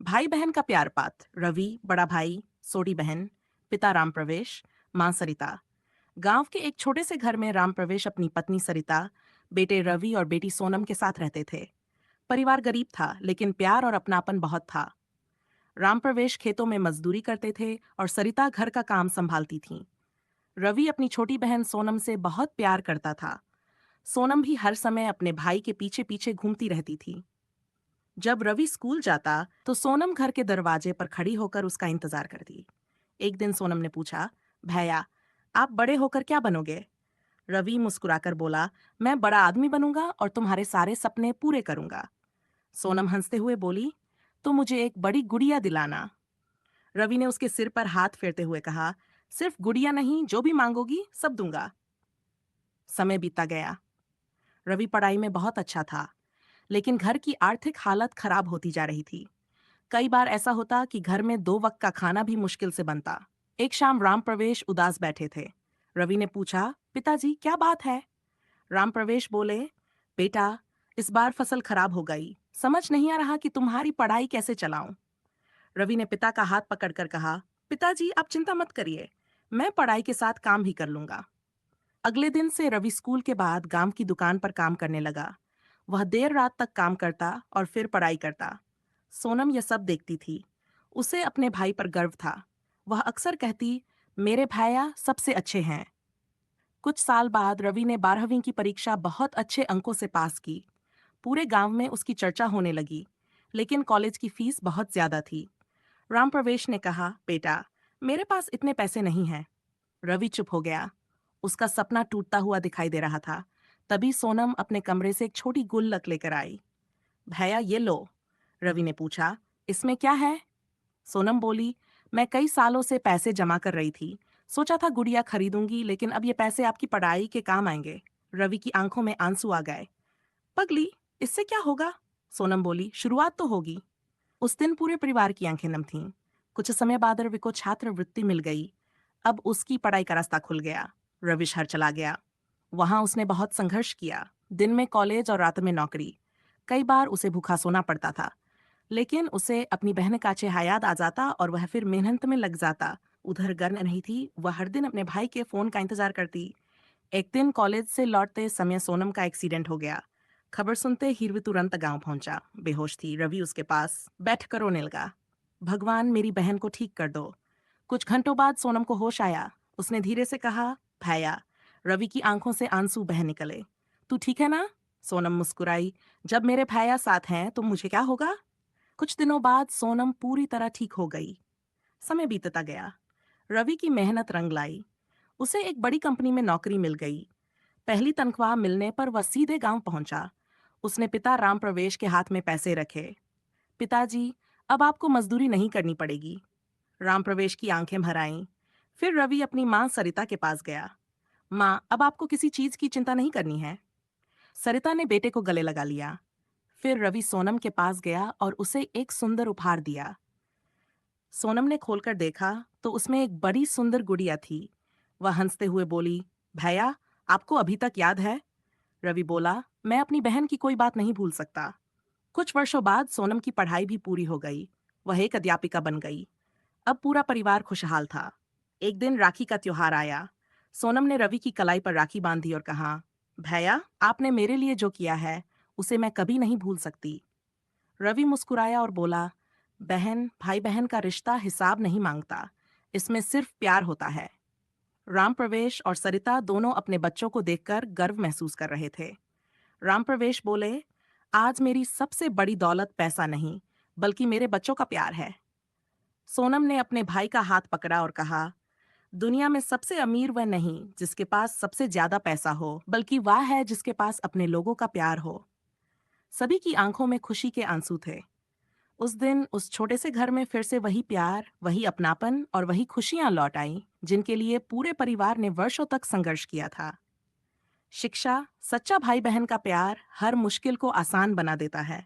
भाई बहन का प्यार पात्र रवि बड़ा भाई, सोडी बहन, पिता राम प्रवेश, मां सरिता। गांव के एक छोटे से घर में राम प्रवेश अपनी पत्नी सरिता, बेटे रवि और बेटी सोनम के साथ रहते थे। परिवार गरीब था लेकिन प्यार और अपनापन बहुत था। राम प्रवेश खेतों में मजदूरी करते थे और सरिता घर का काम संभालती थीं। रवि अपनी छोटी बहन सोनम से बहुत प्यार करता था। सोनम भी हर समय अपने भाई के पीछे पीछे घूमती रहती थी। जब रवि स्कूल जाता तो सोनम घर के दरवाजे पर खड़ी होकर उसका इंतजार करती। एक दिन सोनम ने पूछा, भैया, आप बड़े होकर क्या बनोगे? रवि मुस्कुराकर बोला, मैं बड़ा आदमी बनूंगा और तुम्हारे सारे सपने पूरे करूंगा। सोनम हंसते हुए बोली, तो मुझे एक बड़ी गुड़िया दिलाना। रवि ने उसके सिर पर हाथ फेरते हुए कहा, सिर्फ गुड़िया नहीं, जो भी मांगोगी सब दूंगा। समय बीतता गया। रवि पढ़ाई में बहुत अच्छा था, लेकिन घर की आर्थिक हालत खराब होती जा रही थी। कई बार ऐसा होता कि घर में 2 वक्त का खाना भी मुश्किल से बनता। एक शाम राम प्रवेश उदास बैठे थे। रवि ने पूछा, पिताजी क्या बात है? राम प्रवेश बोले, बेटा, इस बार फसल खराब हो गई, समझ नहीं आ रहा कि तुम्हारी पढ़ाई कैसे चलाऊं। रवि ने पिता का हाथ पकड़कर कहा, पिताजी आप चिंता मत करिए, मैं पढ़ाई के साथ काम भी कर लूंगा। अगले दिन से रवि स्कूल के बाद गांव की दुकान पर काम करने लगा। वह देर रात तक काम करता और फिर पढ़ाई करता। सोनम यह सब देखती थी। उसे अपने भाई पर गर्व था। वह अक्सर कहती, मेरे भाया सबसे अच्छे हैं। कुछ साल बाद रवि ने 12वीं की परीक्षा बहुत अच्छे अंकों से पास की। पूरे गांव में उसकी चर्चा होने लगी, लेकिन कॉलेज की फीस बहुत ज्यादा थी। राम प्रवेश ने कहा, बेटा, मेरे पास इतने पैसे नहीं हैं। रवि चुप हो गया। उसका सपना टूटता हुआ दिखाई दे रहा था। तभी सोनम अपने कमरे से एक छोटी गुल्लक लेकर आई। भैया ये लो। रवि ने पूछा, इसमें क्या है? सोनम बोली, मैं कई सालों से पैसे जमा कर रही थी। सोचा था गुड़िया खरीदूंगी, लेकिन अब ये पैसे आपकी पढ़ाई के काम आएंगे। रवि की आंखों में आंसू आ गए। पगली, इससे क्या होगा? सोनम बोली, शुरुआत तो होगी। उस दिन पूरे परिवार की आंखें नम थीं। कुछ समय बाद रवि को छात्रवृत्ति मिल गई। अब उसकी पढ़ाई का रास्ता खुल गया। रवि शहर चला गया। वहां उसने बहुत संघर्ष किया। दिन में कॉलेज और रात में नौकरी। कई बार उसे भूखा सोना पड़ता था, लेकिन उसे अपनी बहन का चेहरा याद आ जाता और वह फिर मेहनत में लग जाता। उधर घर नहीं थी, वह हर दिन अपने भाई के फोन का इंतजार करती। एक दिन कॉलेज से लौटते समय सोनम का एक्सीडेंट हो गया। खबर सुनते हीरवी तुरंत गांव पहुंचा। बेहोश थी। रवि उसके पास बैठ कर रोने लगा। भगवान, मेरी बहन को ठीक कर दो। कुछ घंटों बाद सोनम को होश आया। उसने धीरे से कहा, भैया। रवि की आंखों से आंसू बह निकले। तू ठीक है ना? सोनम मुस्कुराई। जब मेरे भैया साथ हैं तो मुझे क्या होगा? कुछ दिनों बाद सोनम पूरी तरह ठीक हो गई। समय बीतता गया। रवि की मेहनत रंग लाई। उसे एक बड़ी कंपनी में नौकरी मिल गई। पहली तनख्वाह मिलने पर वह सीधे गांव पहुंचा। उसने पिता राम प्रवेश के हाथ में पैसे रखे। पिताजी, अब आपको मजदूरी नहीं करनी पड़ेगी। राम प्रवेश की आंखें भर आईं। फिर रवि अपनी मां सरिता के पास गया। मां, अब आपको किसी चीज की चिंता नहीं करनी है। सरिता ने बेटे को गले लगा लिया। फिर रवि सोनम के पास गया और उसे एक सुंदर उपहार दिया। सोनम ने खोलकर देखा तो उसमें एक बड़ी सुंदर गुड़िया थी। वह हंसते हुए बोली, भैया, आपको अभी तक याद है? रवि बोला, मैं अपनी बहन की कोई बात नहीं भूल सकता। कुछ वर्षों बाद सोनम की पढ़ाई भी पूरी हो गई। वह एक अध्यापिका बन गई। अब पूरा परिवार खुशहाल था। एक दिन राखी का त्योहार आया। सोनम ने रवि की कलाई पर राखी बांधी और कहा, भैया, आपने मेरे लिए जो किया है उसे मैं कभी नहीं भूल सकती। रवि मुस्कुराया और बोला, बहन भाई बहन का रिश्ता हिसाब नहीं मांगता, इसमें सिर्फ प्यार होता है। राम प्रवेश और सरिता दोनों अपने बच्चों को देखकर गर्व महसूस कर रहे थे। राम प्रवेश बोले, आज मेरी सबसे बड़ी दौलत पैसा नहीं, बल्कि मेरे बच्चों का प्यार है। सोनम ने अपने भाई का हाथ पकड़ा और कहा, दुनिया में सबसे अमीर वह नहीं जिसके पास सबसे ज्यादा पैसा हो, बल्कि वह है जिसके पास अपने लोगों का प्यार हो। सभी की आंखों में खुशी के आंसू थे। उस दिन उस छोटे से घर में फिर से वही प्यार, वही अपनापन और वही खुशियां लौट आईं, जिनके लिए पूरे परिवार ने वर्षों तक संघर्ष किया था। शिक्षा, सच्चा भाई बहन का प्यार हर मुश्किल को आसान बना देता है।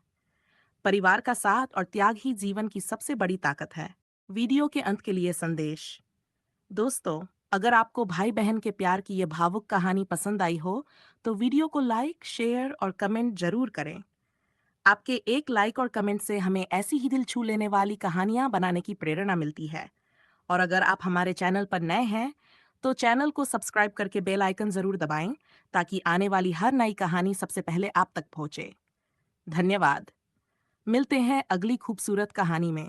परिवार का साथ और त्याग ही जीवन की सबसे बड़ी ताकत है। वीडियो के अंत के लिए संदेश। दोस्तों, अगर आपको भाई बहन के प्यार की ये भावुक कहानी पसंद आई हो, तो वीडियो को लाइक, शेयर और कमेंट जरूर करें। आपके एक लाइक और कमेंट से हमें ऐसी ही दिल छू लेने वाली कहानियां बनाने की प्रेरणा मिलती है। और अगर आप हमारे चैनल पर नए हैं, तो चैनल को सब्सक्राइब करके बेल आइकन जरूर दबाएं ताकि आने वाली हर नई कहानी सबसे पहले आप तक पहुंचे। धन्यवाद। मिलते हैं अगली खूबसूरत कहानी में।